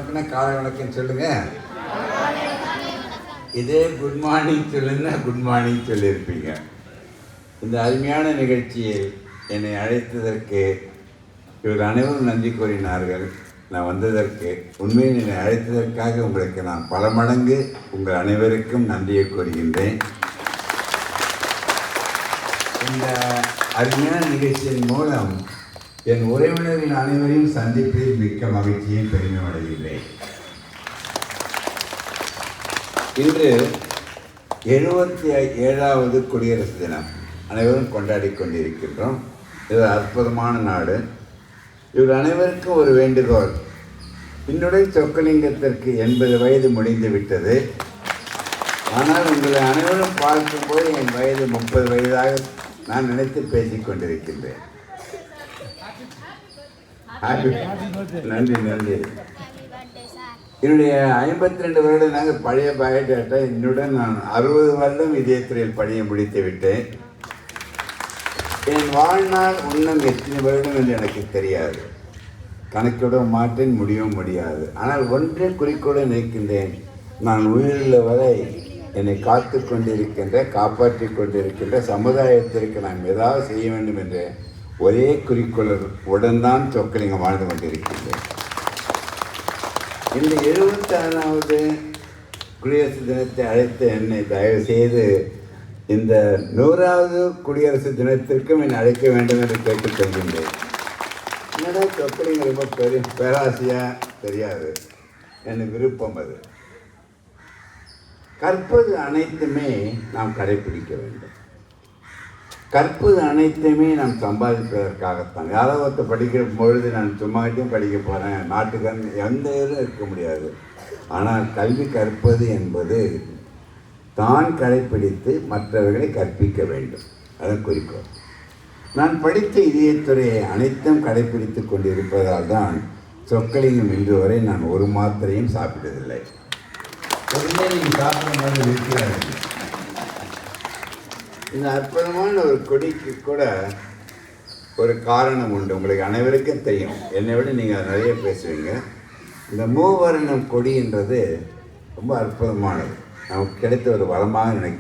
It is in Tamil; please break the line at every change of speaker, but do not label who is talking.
வணக்கம்னா காலை வணக்கம் சொல்லுங்க. இதே குட் மார்னிங் சொல்லுன்னா குட் மார்னிங் சொல்லியிருப்பீங்க. இந்த அருமையான நிகழ்ச்சியில் என்னை அழைத்ததற்கு இவர் அனைவரும் நன்றி கூறினார்கள். நான் வந்ததற்கு உண்மையில் என்னை அழைத்ததற்காக உங்களுக்கு நான் பல மடங்கு உங்கள் அனைவருக்கும் நன்றியை கூறுகின்றேன். இந்த அருமையான நிகழ்ச்சியின் மூலம் என் உறவினர்கள் அனைவரையும் சந்திப்பதில் மிக்க மகிழ்ச்சியும் பெருமை அடைகிறேன். இன்று 77வது குடியரசு தினம் அனைவரும் கொண்டாடி கொண்டிருக்கின்றோம். இது அற்புதமான நாடு. இவர் அனைவருக்கும் ஒரு வேண்டுகோள். என்னுடைய சொக்கலிங்கத்திற்கு 80 வயது முடிந்து விட்டது. ஆனால் உங்களை அனைவரும் பார்க்கும்போது என் வயது 30 வயதாக நான் நினைத்து பேசிக் கொண்டிருக்கின்றேன். நன்றி நன்றி. என்னுடைய 52 வருடனாக பழைய பயோடேட்டா என்னுடன் நான் 60 வருடம் இதயத்துறையில் பணியை முடித்து விட்டேன். என் வாழ்நாள் இன்னும் எத்தனை வருடம் என்று எனக்கு தெரியாது. கணக்கிட மாட்டேன், முடியவும் முடியாது. ஆனால் ஒன்றே குறிக்கோடு நிற்கின்றேன். நான் உயிருள்ள வரை என்னை காத்து கொண்டிருக்கின்ற காப்பாற்றி கொண்டிருக்கின்ற சமுதாயத்திற்கு நான் ஏதாவது செய்ய வேண்டும் என்ற ஒரே குறிக்கோளுடன் தான் சொக்கலிங்கம் வாழ்ந்து கொண்டிருக்கின்றேன். இந்த 76வது குடியரசு தினத்தை அழைத்த என்னை தயவு செய்து இந்த 100வது குடியரசு தினத்திற்கும் என்னை அழைக்க வேண்டும் என்று கேட்டுக்கொள்கின்றேன். என்னடா சொக்கலிங்கம் ரொம்ப பேராசையாக தெரியாது, என் விருப்பம் அது. கற்பது அனைத்துமே நாம் கடைப்பிடிக்க வேண்டும். கற்பது அனைத்துமே நாம் சம்பாதிப்பதற்காகத்தான். யாரோ ஒருத்தர் படிக்கிற பொழுது நான் சும்மாட்டையும் படிக்க போகிறேன், நாட்டுக்கான் எந்த இதுவும் இருக்க முடியாது. ஆனால் கல்வி கற்பது என்பது தான் கடைப்பிடித்து மற்றவர்களை கற்பிக்க வேண்டும். அதன் குறிக்கோள். நான் படித்த இதயத்துறையை அனைத்தும் கடைப்பிடித்து கொண்டிருப்பதால் தான் சொக்கலிங்கம் இன்று வரை நான் ஒரு மாத்திரையும் சாப்பிட்டதில்லை. உடனே நீங்கள் சாப்பிடும்போது இருக்கிறார்கள். இந்த அற்புதமான ஒரு கொடிக்கு கூட ஒரு காரணம் உண்டு. உங்களுக்கு அனைவருக்கும் தெரியும், என்னை விட நீங்கள் நிறைய பேசுவீங்க. இந்த மூவர்ணம் கொடின்றது ரொம்ப அற்புதமானது. நமக்கு கிடைத்த ஒரு வளமாக நினைக்கிறேன்.